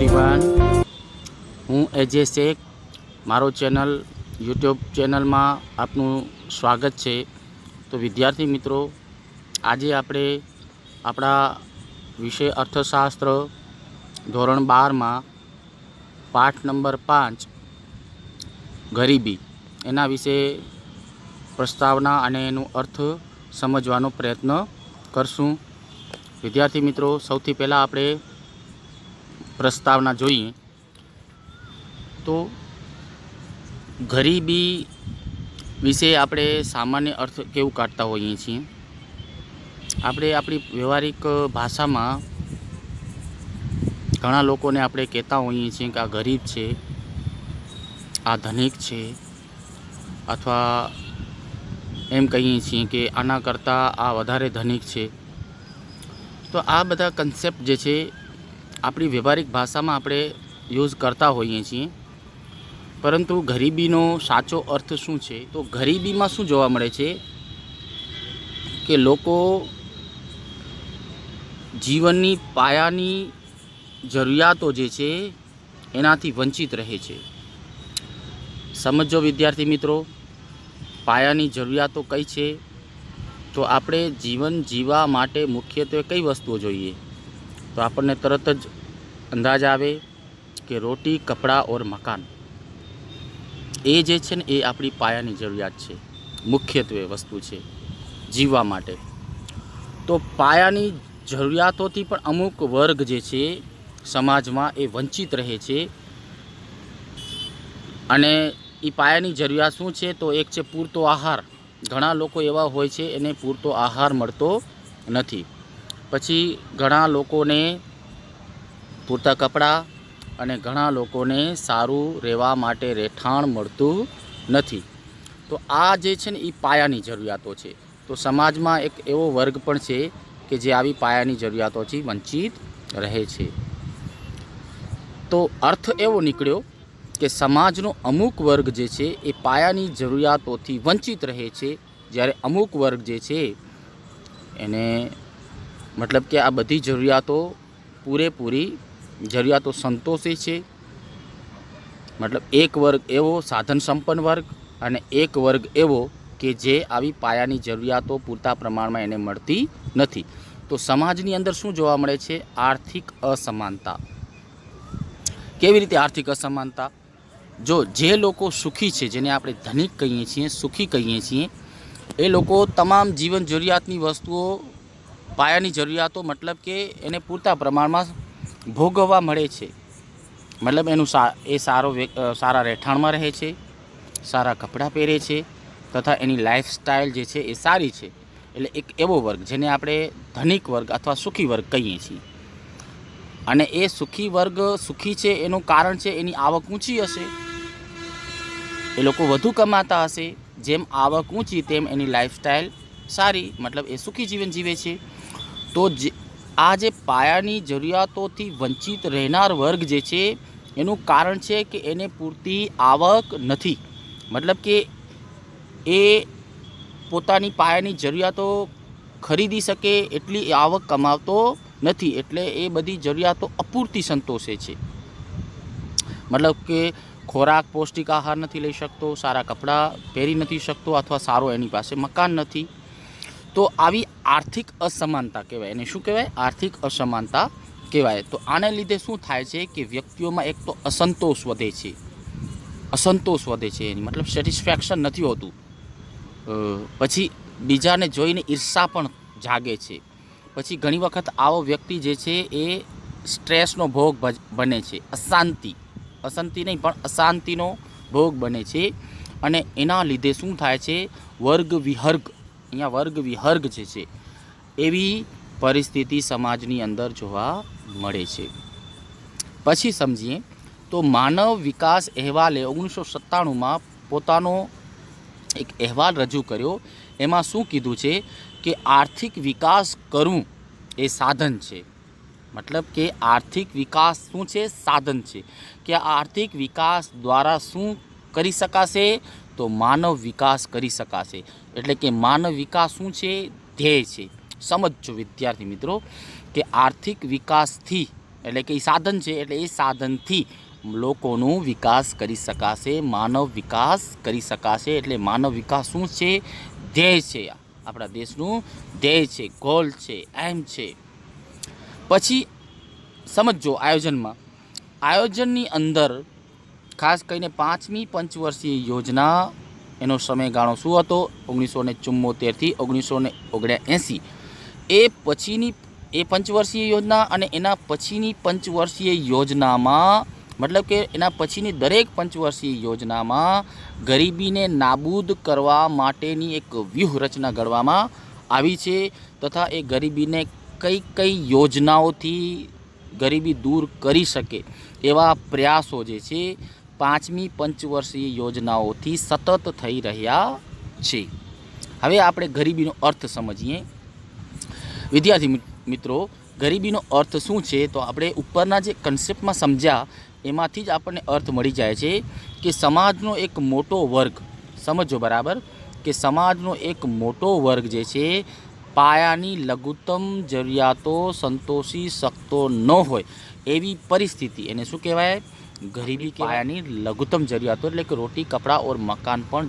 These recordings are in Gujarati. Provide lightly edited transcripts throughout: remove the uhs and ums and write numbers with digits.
एवरीवन, हूँ एजे शेख। मारो चैनल यूट्यूब चैनल में आपनु स्वागत है। तो विद्यार्थी मित्रों, आज आपणे आपणा विषय अर्थशास्त्र धोरण 12 में पाठ नंबर 5 गरीबी एना विषे प्रस्तावना अने एनु अर्थ समझवानो प्रयत्न करशुं। विद्यार्थी मित्रों, सौथी पहला आपणे प्रस्तावना जोईए तो गरीबी विषे आपणे सामान्य अर्थ केवुं काढता होईए छीए। आपणे आपणी व्यवहारिक भाषा में घणा लोकोने आपणे कहेता होईए छीए कि आ गरीब छे, आ धनिक छे, अथवा एम कहीए छीए कि आना करता आ वधारे धनिक छे। तो आ बधा कन्सेप्ट जे छे आपणी व्यवहारिक भाषा में आपणे यूज करता होईए छीए, परंतु गरीबीनो साचो अर्थ शुं छे? तो गरीबी में शुं जोवा मळे छे कि लोको जीवननी पायानी जरूरियातो जे छे एनाथी वंचित रहे छे। समझो विद्यार्थी मित्रों, पायानी जरूरियातो कई छे? तो आपणे जीवन जीवा माटे मुख्यत्वे कई वस्तुओ जोईए? तो आपने तरत ज अंदाज आवे कि रोटी, कपड़ा और मकान ए जे छे ने ए आपणी पायानी जरूरियात छे, मुख्यत्वे वस्तु छे जीववा माटे। तो पायानी जरूरियातोथी पण अमुक वर्ग जे छे समाज में ए वंचित रहे छे। अने ई पायानी जरूरियात शुं छे? तो एक छे पूरतो आहार। घणा लोको एवा होय छे एने पूरतो आहार मळतो नथी। पछी घणा लोकोने पूरता कपड़ा अने घणा लोकोने सारूं रहेवा माटे રહેઠાણ मळतुं नथी। तो आ जे छे ने ई पायानी जरूरियातो छे। तो समाज में एक एवो वर्ग पण छे कि जे आवी पायानी जरूरियातोथी वंचित रहे छे। तो अर्थ एवो निकळ्यो कि समाजनो अमुक वर्ग जे छे ए पायानी जरूरियातोथी वंचित रहे छे, ज्यारे अमुक वर्ग जे छे एने मतलब कि आ बधी जरूरियातो पूरेपूरी जरूरियातो संतोषे छे। मतलब एक वर्ग एवो साधन संपन्न वर्ग अने एक वर्ग एवो कि जे आवी पायानी जरूरियातो पूरता प्रमाण में एने मळती नथी। तो समाजनी अंदर शुं जोवा मळे छे? आर्थिक असमानता। केवी रीते आर्थिक असमानता? जो जे लोको सुखी छे, जेने आपणे धनिक कहीए छीए, सुखी कहीए छीए, ए लोको तमाम जीवन जरूरियातनी वस्तुओ पायानी जरूरियातो मतलब कि एने पूरता प्रमाण में भोगववा मळे छे। मतलब एनु सारा રહેઠાણ में रहे छे, सारा कपड़ा पहरे छे तथा एनी लाइफस्टाइल जे छे ए सारी छे। एटले एक एवो वर्ग जेने आपणे धनिक वर्ग अथवा सुखी वर्ग कहीए छीए। अने ए सुखी वर्ग सुखी छे एनुं कारण छे एनी आवक ऊँची हशे, ए लोको वधु कमाता हशे। जेम आवक ऊँची तेम एनी लाइफस्टाइल सारी, मतलब ए सुखी जीवन जीवे छे। तो आ जे पायानी जरूरियातोथी वंचित रहनार वर्ग जे छे एनुं कारण छे कि एने पूरती आवक नथी। मतलब कि ए पोतानी पायानी जरूरियातो खरीदी सके एटली आवक कमावतो नथी, एटले ए बधी जरूरियातो अपूरती संतोषे छे। मतलब कि खोराक पौष्टिक आहार नहीं लई शकतो, सारा कपड़ा पहरी नहीं शकतो, अथवा सारो एनी पासे मकान नहीं। तो आवी आर्थिक असमानता कहेवाय। एने शुं कहेवाय? आर्थिक असमानता कहेवाय। तो आने लीधे शुं थाय छे कि व्यक्तिओमां एक तो असंतोष वधे छे, असंतोष वधे छे, एनी मतलब सेटिस्फेक्शन नथी होतुं। पछी बीजाने जोईने ईर्षा पण जागे छे। पछी घणी वखत आवो व्यक्ति जे छे ए स्ट्रेसनो भोग बने छे, अशांति नहीं पण अशांतिनो भोग बने छे। अने एना लीधे शुं थाय छे? वर्ग विहर्ग, अहींया वर्ग विहर्ग जे छे एवी परिस्थिति समाजनी अंदर जोवा मळे छे। पछी समजीए तो मानव विकास अहेवाले 1997 में पोतानो एक अहेवाल रजू कर्यो। एमां शुं कीधुं छे कि आर्थिक विकास करवुं ए साधन छे। मतलब कि आर्थिक विकास शुं छे? साधन छे। कि आर्थिक विकास द्वारा शुं करी शकाशे? तो मानव विकास करी शकाशे। एटले कि मानव विकास शुं छे? ध्येय छे। समझो विद्यार्थी मित्रों कि आर्थिक विकास थी એટલે કે એ સાધન છે, એટલે એ સાધનથી લોકોનો વિકાસ કરી શકાશે, માનવ વિકાસ કરી શકાશે. એટલે માનવ વિકાસ શું છે? ધ્યેય છે, આપણા દેશનું ધ્યેય છે, ગોલ છે, એમ છે. પછી સમજો આયોજનની અંદર ખાસ કરીને 5મી પંચવર્ષીય યોજના, એનો સમયગાળો શું હતો? 1974થી 1979. એ પછીની પંચવર્ષીય યોજના અને એના પછીની પંચવર્ષીય યોજનામાં, મતલબ કે એના પછીની દરેક પંચવર્ષીય યોજનામાં ગરીબીને નાબૂદ કરવા માટેની એક વ્યૂહરચના ઘડવામાં આવી છે, તથા એ ગરીબીને કઈ યોજનાઓથી ગરીબી દૂર કરી શકે એવા પ્રયાસો જે છે 5મી પંચવર્ષીય યોજનાઓથી સતત થઈ રહ્યા છે. હવે આપણે ગરીબીનો અર્થ સમજીએ. વિદ્યાર્થી મિત્રો, ગરીબીનો અર્થ શું છે? તો આપણે ઉપરના જે કન્સેપ્ટમાં સમજ્યા એમાંથી જ આપણને અર્થ મળી જાય છે કે સમાજનો એક મોટો વર્ગ, સમજો બરાબર, કે સમાજનો એક મોટો વર્ગ જે છે પાયાની લઘુત્તમ જરૂરિયાતો સંતોષી શકતો ન હોય એવી પરિસ્થિતિ, એને શું કહેવાય? ગરીબી. પાયાની લઘુત્તમ જરૂરિયાતો એટલે કે રોટી, કપડાં ઓર મકાન પણ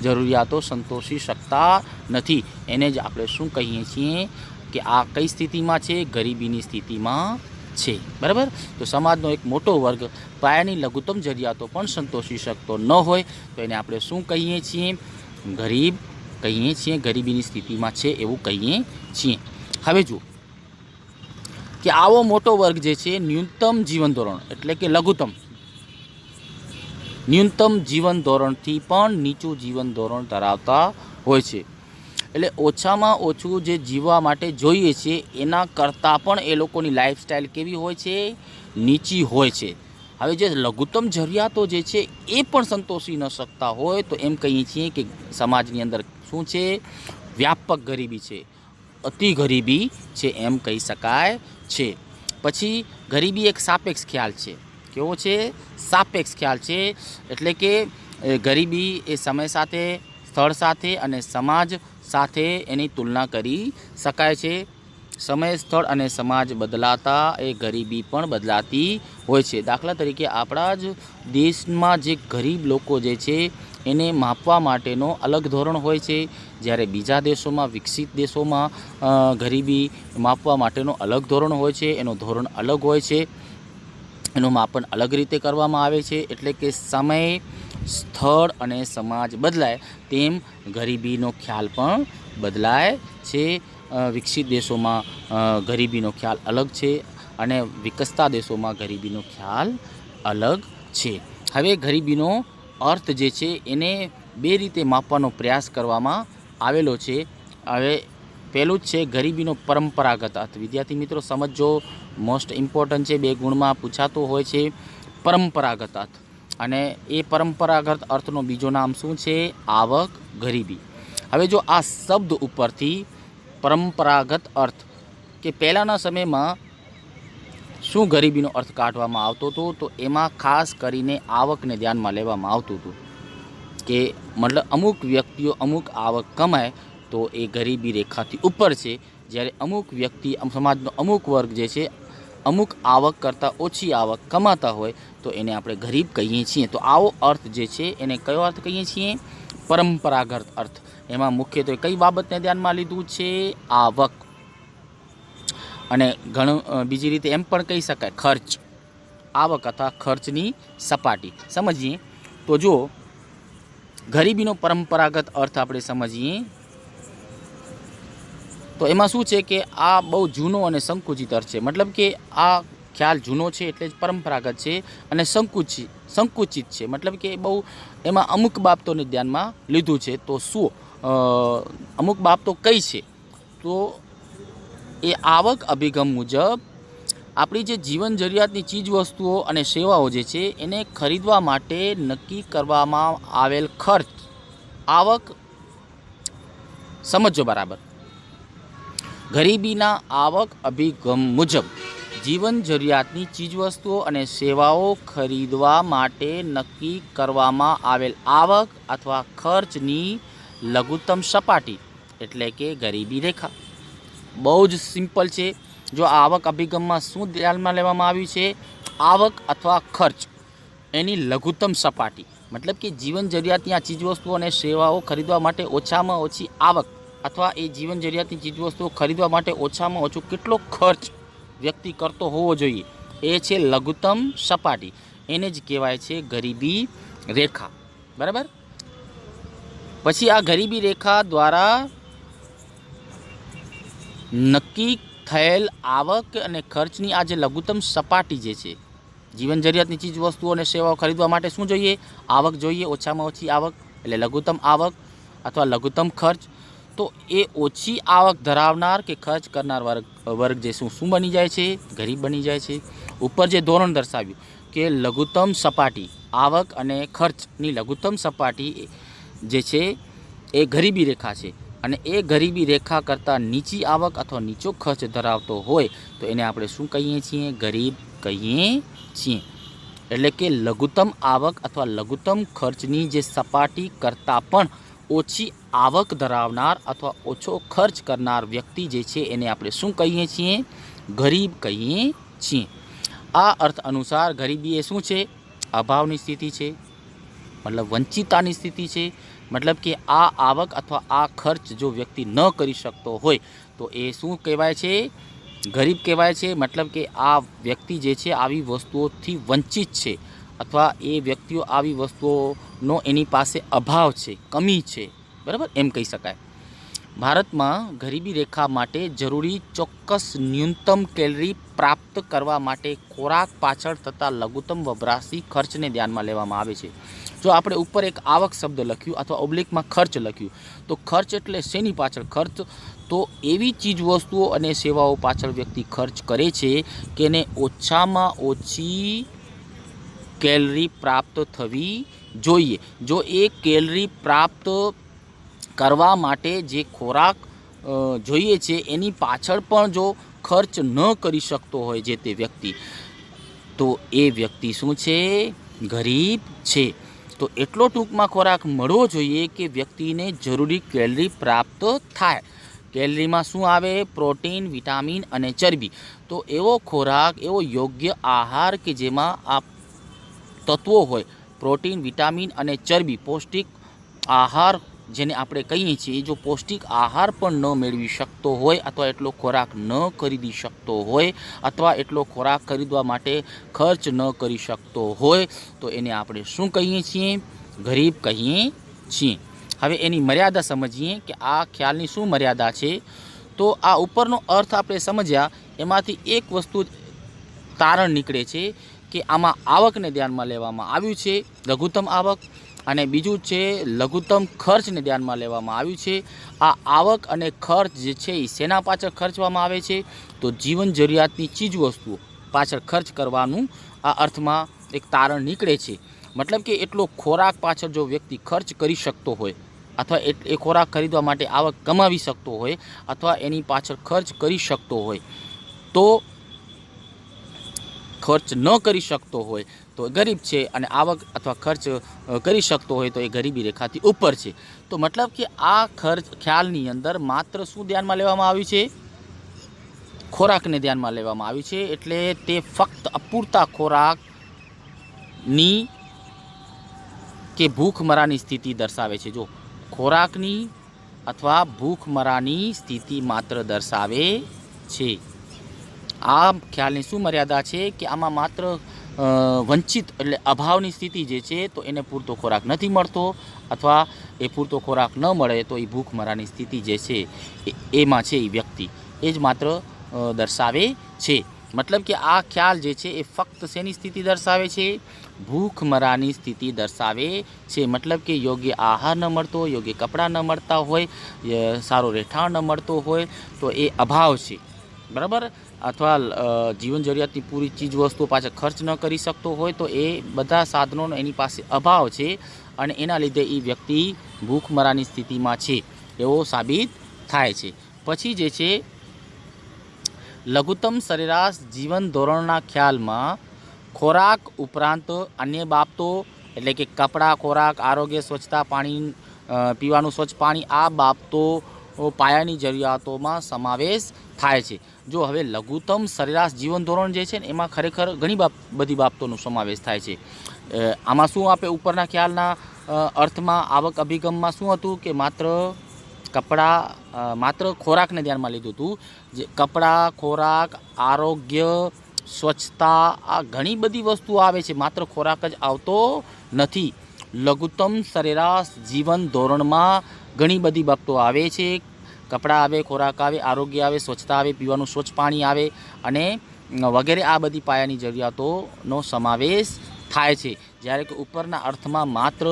જરૂરિયાતો સંતોષી શકતા નથી. એને જ આપણે શું કહીએ છીએ કે આ કઈ સ્થિતિમાં છે? ગરીબીની સ્થિતિમાં છે. બરાબર. તો સમાજનો એક મોટો વર્ગ પાયાની લઘુત્તમ જરૂરિયાતો પણ સંતોષી શકતો ન હોય તો એને આપણે શું કહીએ છીએ? ગરીબ કહીએ છીએ. ગરીબીની સ્થિતિમાં છે એવું કહીએ છીએ. હવે જુઓ કે આવો મોટો વર્ગ જે છે ન્યૂનતમ જીવન ધોરણ એટલે કે ન્યૂનતમ જીવન ધોરણથી પણ નીચું જીવન ધોરણ ધરાવતા હોય છે. એટલે ઓછામાં ઓછું જે જીવવા માટે જોઈએ છે એના કરતાં પણ એ લોકોની લાઈફસ્ટાઈલ કેવી હોય છે? નીચી હોય છે. હવે જે લઘુત્તમ જરૂરિયાતો જે છે એ પણ સંતોષી ન શકતા હોય તો એમ કહીએ છીએ કે સમાજની અંદર શું છે? વ્યાપક ગરીબી છે, અતિ ગરીબી છે એમ કહી શકાય છે. પછી ગરીબી એક સાપેક્ષ ખ્યાલ છે. કેવો છે? સાપેક્ષ ખ્યાલ છે. એટલે કે ગરીબી એ સમય સાથે, સ્થળ સાથે અને સમાજ સાથે એની તુલના કરી શકાય છે. સમય, સ્થળ અને સમાજ બદલાતા એ ગરીબી પણ બદલાતી હોય છે. દાખલા તરીકે આપણા જ દેશમાં જે ગરીબ લોકો જે છે એને માપવા માટેનો અલગ ધોરણ હોય છે, જ્યારે બીજા દેશોમાં, વિકસિત દેશોમાં ગરીબી માપવા માટેનો અલગ ધોરણ હોય છે. એનો ધોરણ અલગ હોય છે, એનું માપન અલગ રીતે કરવામાં આવે છે. એટલે કે સમય, સ્થળ અને સમાજ બદલાય તેમ ગરીબીનો ખ્યાલ પણ બદલાય છે. વિકસિત દેશોમાં ગરીબીનો ખ્યાલ અલગ છે અને વિકસતા દેશોમાં ગરીબીનો ખ્યાલ અલગ છે. હવે ગરીબીનો અર્થ જે છે એને બે રીતે માપવાનો પ્રયાસ કરવામાં આવેલો છે. હવે પહેલું જ છે ગરીબીનો પરંપરાગત અર્થ. વિદ્યાર્થી મિત્રો સમજો, મોસ્ટ ઇમ્પોર્ટન્ટ છે, 2 ગુણમાં પૂછાતો હોય છે પરંપરાગત અર્થ. અને એ પરંપરાગત અર્થનો બીજો નામ શું છે? આવક, ગરીબી. હવે જો આ શબ્દ ઉપરથી પરંપરાગત અર્થ કે પહેલાંના સમયમાં શું ગરીબીનો અર્થ કાઢવામાં આવતો હતો, તો એમાં ખાસ કરીને આવકને ધ્યાનમાં લેવામાં આવતું હતું કે મતલબ અમુક વ્યક્તિઓ અમુક આવક કમાય તો એ ગરીબી રેખાથી ઉપર છે, જ્યારે અમુક વ્યક્તિ, સમાજનો અમુક વર્ગ જે છે અમુક આવક કરતાં ઓછી આવક કમાતા હોય તો એને આપણે ગરીબ કહીએ છીએ. તો આવો અર્થ જે છે એને કયો અર્થ કહીએ છીએ? પરંપરાગત અર્થ. એમાં મુખ્યત્વે કઈ બાબતને ધ્યાનમાં લીધું છે? આવક. અને ઘણું બીજી રીતે એમ પણ કહી શકાય ખર્ચ. આવક અથવા ખર્ચની સપાટી. સમજીએ તો જો ગરીબીનો પરંપરાગત અર્થ આપણે સમજીએ તો એમાં શું છે કે આ બહુ જૂનો અને સંકુચિત અર્થ છે. મતલબ કે આ ખ્યાલ જૂનો છે એટલે જ પરંપરાગત છે અને સંકુચિત છે. મતલબ કે બહુ એમાં અમુક બાબતોને ધ્યાનમાં લીધું છે. તો શું અમુક બાબતો કઈ છે? તો એ આવક અભિગમ મુજબ આપણી જે જીવન જરૂરિયાતની ચીજ વસ્તુઓ અને સેવાઓ જે છે એને ખરીદવા માટે નક્કી કરવામાં આવેલ ખર્ચ, આવક. સમજો બરાબર. ગરીબીના આવક અભિગમ મુજબ જીવન જરૂરિયાતની ચીજવસ્તુઓ અને સેવાઓ ખરીદવા માટે નક્કી કરવામાં આવેલ આવક અથવા ખર્ચની લઘુત્તમ સપાટી એટલે કે ગરીબી રેખા. બહુ જ સિમ્પલ છે. જો આ આવક અભિગમમાં શું ધ્યાનમાં લેવામાં આવ્યું છે? આવક અથવા ખર્ચ એની લઘુત્તમ સપાટી, મતલબ કે જીવન જરૂરિયાતની આ ચીજવસ્તુઓ અને સેવાઓ ખરીદવા માટે ઓછામાં ઓછી આવક અથવા એ જીવન જરૂરિયાતની ચીજવસ્તુઓ ખરીદવા માટે ઓછામાં ઓછો કેટલો ખર્ચ વ્યક્તિ કરતો હોવો જોઈએ, એ છે લઘુત્તમ સપાટી. એને જ કહેવાય છે ગરીબી રેખા. બરાબર. પછી આ ગરીબી રેખા દ્વારા નક્કી થયેલ આવક અને ખર્ચની આ જે લઘુત્તમ સપાટી જે છે, જીવન જરૂરિયાતની ચીજ વસ્તુઓ અને સેવાઓ ખરીદવા માટે શું જોઈએ? આવક જોઈએ, ઓછામાં ઓછી આવક એટલે લઘુત્તમ આવક અથવા લઘુત્તમ ખર્ચ. તો એ ઓછી આવક ધરાવનાર કે ખર્ચ કરનાર વર્ગ જે શું બની જાય છે? ગરીબ બની જાય છે. ઉપર જે ધોરણ દર્શાવ્યું કે લઘુત્તમ સપાટી, આવક અને ખર્ચની લઘુત્તમ સપાટી જે છે એ ગરીબી રેખા છે, અને એ ગરીબી રેખા કરતાં નીચી આવક અથવા નીચો ખર્ચ ધરાવતો હોય તો એને આપણે શું કહીએ છીએ? ગરીબ કહીએ છીએ. એટલે કે લઘુત્તમ આવક અથવા લઘુત્તમ ખર્ચની જે સપાટી કરતાં પણ ઓછી આવક ધરાવનાર અથવા ઓછો ખર્ચ કરનાર વ્યક્તિ જે છે એને આપણે શું કહીએ છીએ? ગરીબ કહીએ છીએ. આ અર્થ અનુસાર ગરીબી એ શું છે? અભાવની સ્થિતિ છે, મતલબ વંચિતતાની સ્થિતિ છે. મતલબ કે આ આવક અથવા આ ખર્ચ જો વ્યક્તિ ન કરી શકતો હોય તો એ શું કહેવાય છે? ગરીબ કહેવાય છે. મતલબ કે આ વ્યક્તિ જે છે આવી વસ્તુઓથી વંચિત છે, અથવા એ વ્યક્તિઓ આવી વસ્તુઓનો એની પાસે અભાવ છે, કમી છે. બરાબર, એમ કહી શકાય. ભારતમાં ગરીબી રેખા માટે જરૂરી ચોક્કસ ન્યૂનતમ કેલરી પ્રાપ્ત કરવા માટે ખોરાક પાછળ થતા લઘુત્તમ વપરાશી ખર્ચને ધ્યાનમાં લેવામાં આવે છે. જો આપણે ઉપર એક આવક શબ્દ લખ્યું અથવા ઓબ્લિકમાં ખર્ચ લખ્યું, તો ખર્ચ એટલે શેની પાછળ ખર્ચ? તો એવી ચીજ વસ્તુઓ અને સેવાઓ પાછળ વ્યક્તિ ખર્ચ કરે છે કે એને ઓછામાં ઓછી કેલરી પ્રાપ્ત થવી જોઈએ. જો એ કેલરી પ્રાપ્ત કરવા માટે જે ખોરાક જોઈએ છે એની પાછળ પણ જો ખર્ચ ન કરી શકતો હોય જે તે વ્યક્તિ, તો એ વ્યક્તિ શું છે? ગરીબ છે. તો એટલો ટૂંકમાં ખોરાક મળવો જોઈએ કે વ્યક્તિને જરૂરી કેલરી પ્રાપ્ત થાય. કેલરીમાં શું આવે? પ્રોટીન, વિટામિન અને ચરબી. તો એવો ખોરાક, એવો યોગ્ય આહાર કે જેમાં આ તત્વો હોય, પ્રોટીન, વિટામિન અને ચરબી, પૌષ્ટિક આહાર જેને આપણે કહીએ છીએ, જો પૌષ્ટિક આહાર પણ ન મેળવી શકતો હોય અથવા એટલો ખોરાક ન ખરીદી શકતો હોય અથવા એટલો ખોરાક ખરીદવા માટે ખર્ચ ન કરી શકતો હોય તો એને આપણે શું કહીએ છીએ? ગરીબ કહીએ છીએ. હવે એની મર્યાદા સમજીએ કે આ ખ્યાલની શું મર્યાદા છે. તો આ ઉપરનો અર્થ આપણે સમજ્યા, એમાંથી એક વસ્તુ તારણ નીકળે છે કે આમાં આવકને ધ્યાનમાં લેવામાં આવ્યું છે, લઘુત્તમ આવક, અને બીજું છે લઘુત્તમ ખર્ચને ધ્યાનમાં લેવામાં આવ્યું છે. આ આવક અને ખર્ચ જે છે એ શેના પાછળ ખર્ચવામાં આવે છે? તો જીવન જરૂરિયાતની ચીજ વસ્તુઓ પાછળ ખર્ચ કરવાનું આ અર્થમાં એક તારણ નીકળે છે. મતલબ કે એટલો ખોરાક પાછળ જો વ્યક્તિ ખર્ચ કરી શકતો હોય અથવા એ ખોરાક ખરીદવા માટે આવક કમાવી શકતો હોય અથવા એની પાછળ ખર્ચ કરી શકતો હોય, તો ખર્ચ ન કરી શકતો હોય તો ગરીબ છે, અને આવક અથવા ખર્ચ કરી શકતો હોય તો એ ગરીબી રેખાથી ઉપર છે. તો મતલબ કે આ ખર્ચ ખ્યાલની અંદર માત્ર શું ધ્યાનમાં લેવામાં આવ્યું છે? ખોરાકને ધ્યાનમાં લેવામાં આવ્યું છે. એટલે તે ફક્ત અપૂરતા ખોરાકની કે ભૂખમરાની સ્થિતિ દર્શાવે છે. જો ખોરાકની અથવા ભૂખમરાની સ્થિતિ માત્ર દર્શાવે છે. આ ખ્યાલની શું મર્યાદા છે કે આમાં માત્ર વંચિત એટલે અભાવની સ્થિતિ જે છે તો એને પૂરતો ખોરાક નથી મળતો, અથવા એ પૂરતો ખોરાક ન મળે તો એ ભૂખમરાની સ્થિતિ જે છે એમાં છે એ વ્યક્તિ, એ જ માત્ર દર્શાવે છે. મતલબ કે આ ખ્યાલ જે છે એ ફક્ત શેની સ્થિતિ દર્શાવે છે? ભૂખમરાની સ્થિતિ દર્શાવે છે. મતલબ કે યોગ્ય આહાર ન મળતો હોય, યોગ્ય કપડાં ન મળતા હોય, સારો રહેઠાણ ન મળતો હોય તો એ અભાવ છે. બરાબર, અથવા જીવન જરૂરિયાતની પૂરી ચીજ વસ્તુઓ પાછળ ખર્ચ ન કરી શકતો હોય તો એ બધા સાધનોનો એની પાસે અભાવ છે, અને એના લીધે એ વ્યક્તિ ભૂખમરાની સ્થિતિમાં છે એવો સાબિત થાય છે. પછી જે છે લઘુત્તમ સરેરાશ જીવન ધોરણના ખ્યાલમાં ખોરાક ઉપરાંત અન્ય બાબતો એટલે કે કપડાં, ખોરાક, આરોગ્ય, સ્વચ્છતા, પાણી, પીવાનું સ્વચ્છ પાણી, આ બાબતો પાયાની જરૂરિયાતોમાં સમાવેશ થાય છે। જો હવે લઘુત્તમ સરેરાશ જીવન ધોરણ જે છે ને એમાં ખરેખર ઘણી બધી બાબતોનો સમાવેશ થાય છે। આમાં શું આપણે ઉપરના ખ્યાલના અર્થમાં આવક અભિગમમાં શું હતું કે માત્ર કપડાં માત્ર ખોરાકને ધ્યાનમાં લીધું હતું। જે કપડાં, ખોરાક, આરોગ્ય, સ્વચ્છતા, આ ઘણી બધી વસ્તુઓ આવે છે, માત્ર ખોરાક જ આવતો નથી। લઘુત્તમ સરેરાશ જીવન ધોરણમાં ઘણી બધી બાબતો આવે છે। કપડાં આવે, ખોરાક આવે, આરોગ્ય આવે, સ્વચ્છતા આવે, પીવાનું સ્વચ્છ પાણી આવે અને વગેરે આ બધી પાયાની જરૂરિયાતોનો સમાવેશ થાય છે। જ્યારે કે ઉપરના અર્થમાં માત્ર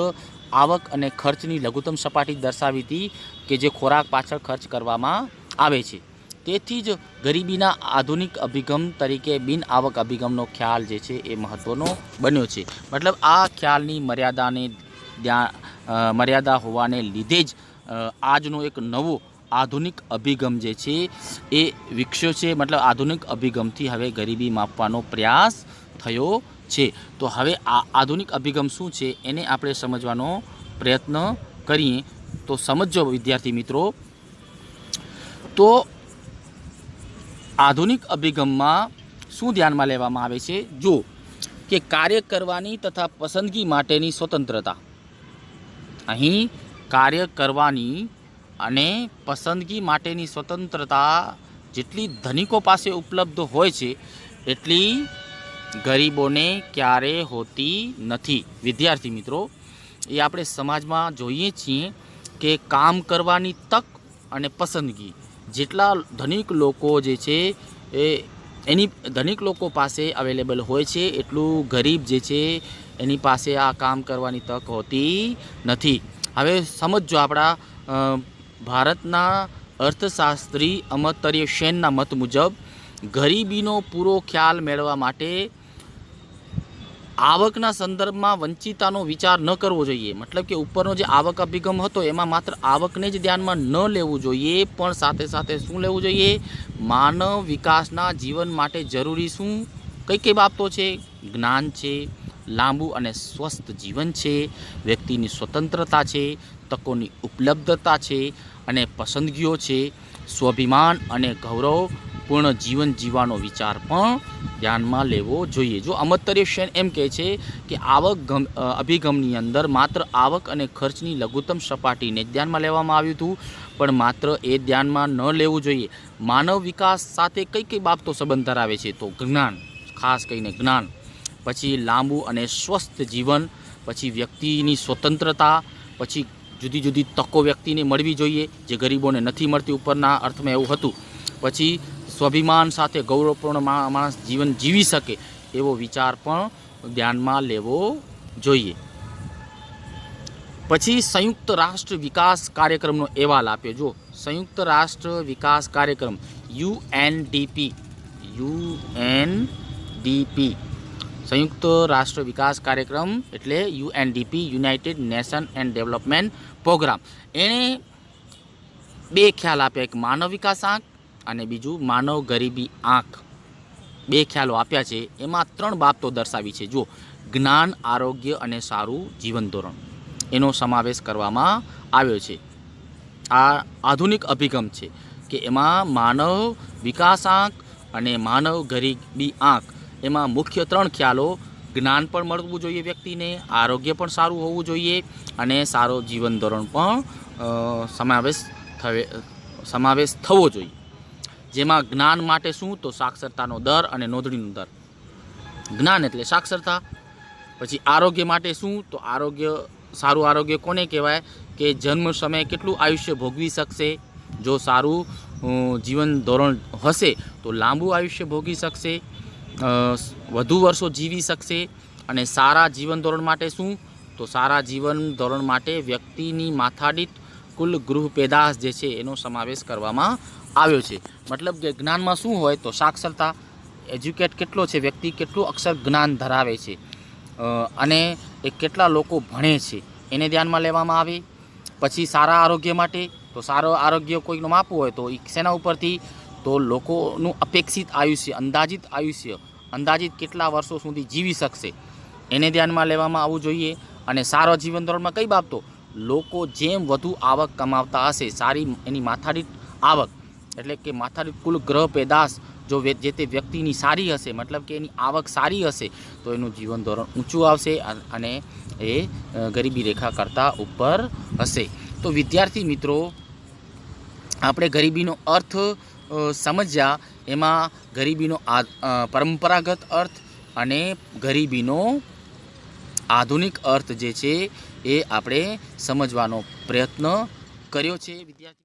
આવક અને ખર્ચની લઘુત્તમ સપાટી દર્શાવી હતી કે જે ખોરાક પાછળ ખર્ચ કરવામાં આવે છે। તેથી જ ગરીબીના આધુનિક અભિગમ તરીકે બિન આવક અભિગમનો ખ્યાલ જે છે એ મહત્ત્વનો બન્યો છે। મતલબ આ ખ્યાલની મર્યાદા હોવાને લીધે જ આજનો એક નવો આધુનિક અભિગમ જે છે એ વિકસ્યો છે। મતલબ આધુનિક અભિગમથી હવે ગરીબી માપવાનો પ્રયાસ થયો છે। તો હવે આ આધુનિક અભિગમ શું છે એને આપણે સમજવાનો પ્રયત્ન કરીએ। તો સમજો વિદ્યાર્થી મિત્રો, તો આધુનિક અભિગમમાં શું ધ્યાનમાં લેવામાં આવે છે? જો કે કાર્ય કરવાની તથા પસંદગી માટેની સ્વતંત્રતા। અહીં કાર્ય કરવાની અને પસંદગી માટેની સ્વતંત્રતા જેટલી ધનિકો પાસે ઉપલબ્ધ હોય છે એટલી ગરીબોને ક્યારેય હોતી નથી। વિદ્યાર્થી મિત્રો, એ આપણે સમાજમાં જોઈએ છીએ કે કામ કરવાની તક અને પસંદગી જેટલા ધનિક લોકો જે છે એની ધનિક લોકો પાસે અવેલેબલ હોય છે એટલું ગરીબ જે છે એની પાસે આ કામ કરવાની તક હોતી નથી। હવે સમજો, આપણા ભારતના અર્થશાસ્ત્રી અમર્ત્ય સેનના મત મુજબ ગરીબીનો પૂરો ખ્યાલ મેળવવા માટે આવકના સંદર્ભમાં વંચિતતાનો વિચાર ન કરવો જોઈએ। મતલબ કે ઉપરનો જે આવક અભિગમ હતો એમાં માત્ર આવકને જ ધ્યાનમાં ન લેવું જોઈએ, પણ સાથે સાથે શું લેવું જોઈએ? માનવ વિકાસના જીવન માટે જરૂરી શું કઈ કઈ બાબતો છે? જ્ઞાન છે, લાંબુ અને સ્વસ્થ જીવન છે, વ્યક્તિની સ્વતંત્રતા છે, તકોની ઉપલબ્ધતા છે અને પસંદગીઓ છે, સ્વાભિમાન અને ગૌરવપૂર્ણ જીવન જીવવાનો વિચાર પણ ધ્યાનમાં લેવો જોઈએ। જો અમર્ત્ય સેન એમ કહે છે કે આવક અભિગમની અંદર માત્ર આવક અને ખર્ચની લઘુત્તમ સપાટીને જ ધ્યાનમાં લેવામાં આવ્યું હતું, પણ માત્ર એ ધ્યાનમાં ન લેવું જોઈએ। માનવ વિકાસ સાથે કઈ કઈ બાબતો સંબંધ ધરાવે છે? તો જ્ઞાન, ખાસ કરીને જ્ઞાન, પછી લાંબુ અને સ્વસ્થ જીવન, પછી વ્યક્તિની સ્વતંત્રતા, પછી જુદી જુદી તકો વ્યક્તિને મળવી જોઈએ જે ગરીબોને નથી મળતી, ઉપરના અર્થમાં એવું હતું। પછી સ્વાભિમાન સાથે ગૌરવપૂર્ણ માણસ જીવન જીવી શકે એવો વિચાર પણ ધ્યાનમાં લેવો જોઈએ। પછી સંયુક્ત રાષ્ટ્ર વિકાસ કાર્યક્રમનો અહેવાલ આપ્યો। જો સંયુક્ત રાષ્ટ્ર વિકાસ કાર્યક્રમ UNDP સંયુક્ત રાષ્ટ્ર વિકાસ કાર્યક્રમ એટલે UNDP, United Nation and development programme, એણે બે ખ્યાલ આપ્યા, એક માનવ વિકાસ આંક અને બીજું માનવ ગરીબી આંક। બે ખ્યાલો આપ્યા છે, એમાં ત્રણ બાબતો દર્શાવી છે। જો જ્ઞાન, આરોગ્ય અને સારું જીવન ધોરણ એનો સમાવેશ કરવામાં આવ્યો છે। આ આધુનિક અભિગમ છે કે એમાં માનવ વિકાસ આંક અને માનવ ગરીબી આંક, એમાં મુખ્ય ત્રણ ખ્યાલો: જ્ઞાન પણ મળવું જોઈએ વ્યક્તિને, આરોગ્ય પણ સારું હોવું જોઈએ અને સારો જીવન ધોરણ પણ સમાવેશ થવો જોઈએ। જેમાં જ્ઞાન માટે શું? તો સાક્ષરતાનો દર અને નોંધણીનો દર। જ્ઞાન એટલે સાક્ષરતા। પછી આરોગ્ય માટે શું? તો આરોગ્ય, સારું આરોગ્ય કોને કહેવાય? કે જન્મ સમયે કેટલું આયુષ્ય ભોગવી શકશે। જો સારું જીવન ધોરણ હશે તો લાંબુ આયુષ્ય ભોગવી શકશે, વધુ વર્ષો જીવી શકશે। અને સારા જીવન ધોરણ માટે શું? તો સારા જીવન ધોરણ માટે વ્યક્તિની માથાદીઠ કુલ ગૃહ પેદાશ જે છે એનો સમાવેશ કરવામાં આવ્યો છે। મતલબ કે જ્ઞાનમાં શું હોય? તો સાક્ષરતા, એજ્યુકેટ કેટલો છે વ્યક્તિ, કેટલું અક્ષર જ્ઞાન ધરાવે છે અને એ કેટલા લોકો ભણે છે એને ધ્યાનમાં લેવામાં આવે। પછી સારા આરોગ્ય માટે, તો સારું આરોગ્ય કોઈનું માપવું હોય તો એ શેના ઉપરથી? તો લોકોનું અપેક્ષિત આયુષ્ય, અંદાજિત કેટલા વર્ષો સુધી જીવી શકશે એને ધ્યાનમાં લેવામાં આવવું જોઈએ। અને સારા જીવન ધોરણમાં કઈ બાબતો? લોકો જેમ વધુ આવક કમાવતા હશે, સારી એની માથાદીઠ આવક એટલે કે માથાદીઠ કુલ ગ્રહ પેદાશ જો જે તે વ્યક્તિની સારી હશે, મતલબ કે એની આવક સારી હશે, તો એનું જીવન ધોરણ ઊંચું આવશે અને એ ગરીબી રેખા કરતાં ઉપર હશે. તો વિદ્યાર્થી મિત્રો, આપણે ગરીબીનો અર્થ સમજ્યા. એમાં ગરીબીનો પરંપરાગત અર્થ અને ગરીબીનો આધુનિક અર્થ જે છે એ આપણે સમજવાનો પ્રયત્ન કર્યો છે વિદ્યાર્થી.